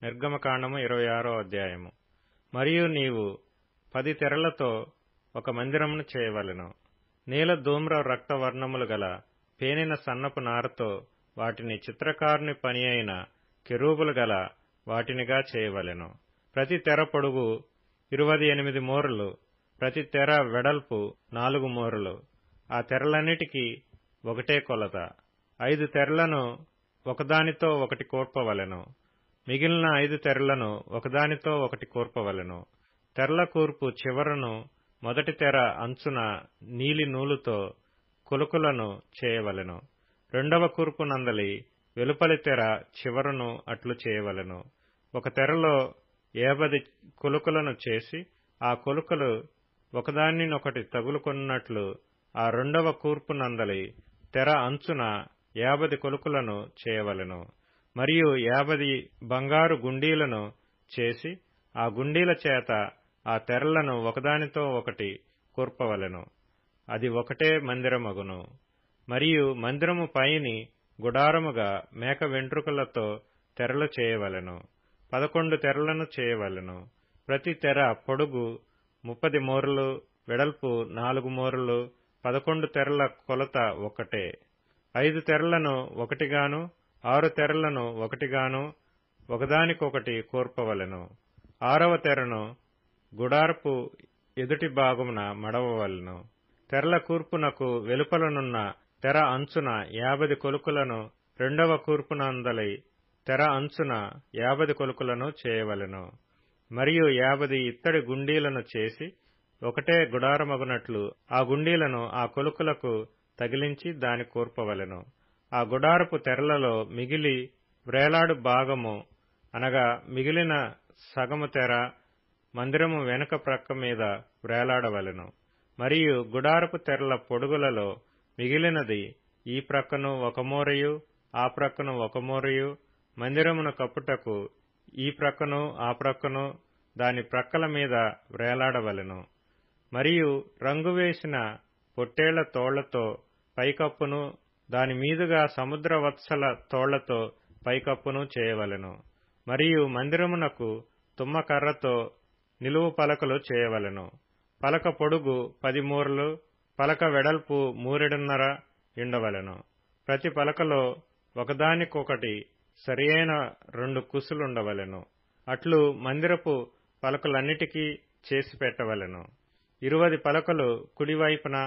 నిర్గమకాండము 26వ అధ్యాయము. మరియు నీవు 10 తెరలతో ఒక మందిరమును చేయవలెను. నీల ధూమ్ర రక్తవర్ణములు గల పేనిన సన్నపు నారతో వాటిని చిత్రకారుని పని అయిన కెరూబులు గల వాటినిగా చేయవలెను. ప్రతి తెర పొడుగు 28 మూరలు, ప్రతి తెర వెడల్పు 4 మూరలు. ఆ తెరలన్నిటికీ ఒకటే కొలత. 5 తెరలను ఒకదానితో ఒకటి కూర్పవలెను. మిగిలిన 5 తెరలను ఒకదానితో ఒకటి కూర్పవలెను. తెరల కూర్పు చివరను మొదటి తెర అంచున నీలి నూలుతో కులుకులను చేయవలెను. రెండవ కూర్పు నందలి వెలుపలి తెర చివరను అట్లు చేయవలెను. ఒక తెరలో 50 కులుకులను చేసి ఆ కులుకలు ఒకదానినొకటి తగులుకొన్నట్లు ఆ రెండవ కూర్పు నందలి తెర అంచున 50 కులుకులను చేయవలెను. మరియు 50 బంగారు గుండీలను చేసి ఆ గుండీల చేత ఆ తెరలను ఒకదానితో ఒకటి కూర్పవలెను. అది ఒకటే మందిరమగును. మరియు మందిరము పైని గుడారముగా మేక వెంట్రుకలతో తెరలు చేయవలెను. 11 తెరలను చేయవలెను. ప్రతి తెర పొడుగు 30 మూరలు, వెడల్పు 4 మూరలు. 11 తెరల కొలత ఒకటే. 5 తెరలను ఒకటిగాను 6 తెరలను ఒకటిగాను ఒకదానికొకటి కూర్పవలెను. 6వ తెరను గుడారపు ఎదుటి భాగమున మడవవలెను. తెరల కూర్పునకు వెలుపలనున్న తెర అంచున 50 కొలుకులను, రెండవ కూర్పునందలి తెర అంచున 50 కొలుకులను చేయవలెను. మరియు 50 ఇత్తడి గుండీలను చేసి ఒకటే గుడారమగునట్లు ఆ గుండీలను ఆ కొలుకులకు తగిలించి దాని కూర్పవలెను. ఆ గుడారపు తెరలలో మిగిలి వ్రేలాడు భాగము అనగా మిగిలిన సగము తెర మందిరము వెనుక ప్రక్క మీద వ్రేలాడవలెను. మరియు గుడారపు తెరల పొడుగులలో మిగిలినది ఈ ప్రక్కను ఒక మూరయు ఆ ప్రక్కను ఒక మూరయు మందిరమును కప్పుటకు ఈ ప్రక్కను ఆ ప్రక్కను దాని ప్రక్కల మీద వ్రేలాడవలెను. మరియు రంగు వేసిన పొట్టేళ్ల తోళ్లతో పైకప్పును, దాని మీదుగా సముద్ర వత్సల తోళ్లతో పైకప్పును చేయవలెను. మరియు మందిరమునకు తుమ్మకర్రతో నిలువు పలకలు చేయవలెను. పలక పొడుగు 10 మూరలు, పలక వెడల్పు 3 1/2 ఉండవలెను. ప్రతి పలకలో ఒకదానికొకటి సరియైన 2 కుసులుండవలెను. అట్లు మందిరపు పలకలన్నిటికీ చేసి పెట్టవలెను. 20 పలకలు కుడివైపున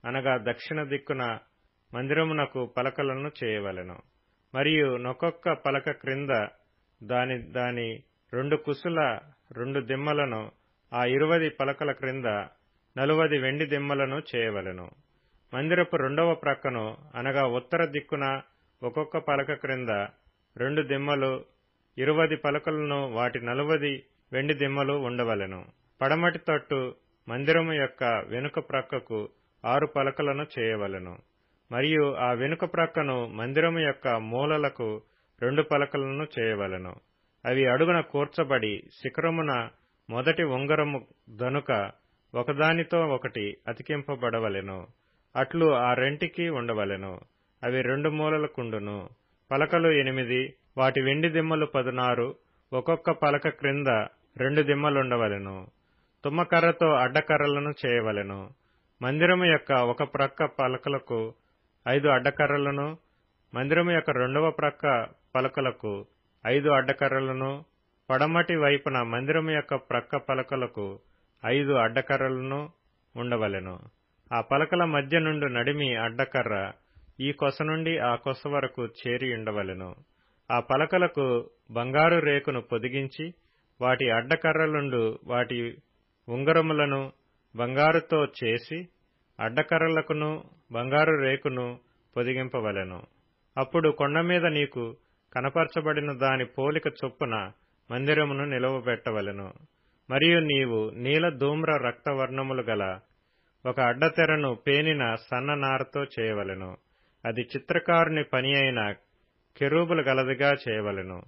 అనగా దక్షిణ దిక్కున మందిరమునకు పలకలను చేయవలెను. మరియు నొక్కొక్క పలక క్రింద దాని 2 కుసుల 2 దిమ్మలను, ఆ 20 పలకల క్రింద 40 వెండి దిమ్మలను చేయవలెను. మందిరపు రెండవ ప్రక్కను అనగా ఉత్తర దిక్కున ఒక్కొక్క పలక క్రింద 2 దిమ్మలు, 20 పలకలను, వాటి 40 వెండి దిమ్మలు ఉండవలెను. పడమటి తట్టు మందిరము యొక్క వెనుక ప్రక్కకు 6 పలకలను చేయవలెను. మరియు ఆ వెనుక ప్రక్కను మందిరము యొక్క మూలలకు 2 పలకలను చేయవలెను. అవి అడుగున కూర్చబడి శిఖరమున మొదటి ఉంగరము దనుక ఒకదానితో ఒకటి అతికింపబడవలెను. అట్లు ఆ రెంటికి ఉండవలెను. అవి 2 మూలలకుండును. పలకలు 8, వాటి వెండి దిమ్మలు 16, ఒక్కొక్క పలక క్రింద 2 దిమ్మలుండవలెను. తుమ్మకర్రతో అడ్డకర్రలను చేయవలెను. మందిరము యొక్క ఒక ప్రక్క పలకలకు 5 అడ్డకర్రలను, మందిరము యొక్క రెండవ ప్రక్క పలకలకు 5 అడ్డకర్రలను, పడమటి వైపున మందిరము యొక్క ప్రక్క పలకలకు 5 అడ్డకర్రలను ఉండవలెను. ఆ పలకల మధ్య నుండి నడిమి అడ్డకర్ర ఈ కొస నుండి ఆ కొస వరకు చేరి ఉండవలెను. ఆ పలకలకు బంగారు రేకును పొదిగించి వాటి అడ్డకర్రలుండు వాటి ఉంగరములను బంగారుతో చేసి అడ్డకర్రలకును బంగారు రేకును పొదిగింపవలెను. అప్పుడు కొండ మీద నీకు కనపరచబడిన దాని పోలిక చొప్పున మందిరమును నిలువబెట్టవలెను. మరియు నీవు నీల ధూమ్ర రక్తవర్ణములు గల ఒక అడ్డతెరను పేనిన సన్న నారతో చేయవలెను. అది చిత్రకారుని పని అయిన కెరూబులు గలదిగా చేయవలెను.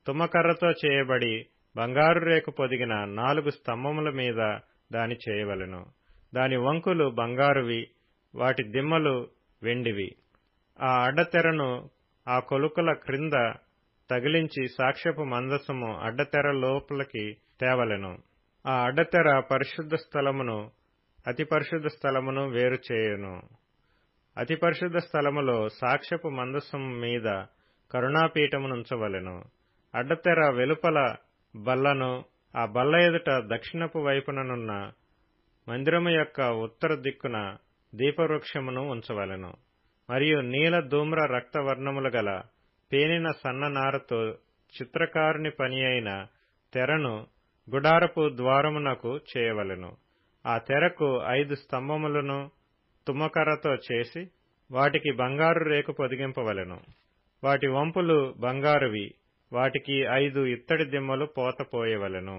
తుమ్మకర్రతో చేయబడి బంగారు రేకు పొదిగిన 4 స్తంభముల మీద దాని చేయవలెను. దాని వంకులు బంగారువి, వాటి దిమ్మలు వెండివి. ఆ అడ్డతెరను ఆ కొలుకుల క్రింద తగిలించి సాక్ష్యపు మందసము అడ్డతెర లోపలికి తేవలెను. ఆ అడ్డతెర పరిశుద్ధ స్థలమును అతి పరిశుద్ధ స్థలమును వేరు చేయును. అతి పరిశుద్ధ స్థలములో సాక్ష్యపు మందసము మీద కరుణాపీఠమునుంచవలెను. అడ్డతెర వెలుపల బల్లను, ఆ బల్ల ఎదుట దక్షిణపు వైపుననున్న మందిరము యొక్క ఉత్తర దిక్కున దీపవృక్షమును ఉంచవలెను. మరియు నీల ధూమ్ర రక్తవర్ణములు గల పేనిన సన్న నారతో చిత్రకారుని పని అయిన తెరను గుడారపు ద్వారమునకు చేయవలెను. ఆ తెరకు 5 స్తంభములను తుమ్మకర్రతో చేసి వాటికి బంగారు రేకు పొదిగింపవలెను. వాటి వంపులు బంగారువి. వాటికి 5 ఇత్తడి దిమ్మలు పోతపోయవలెను.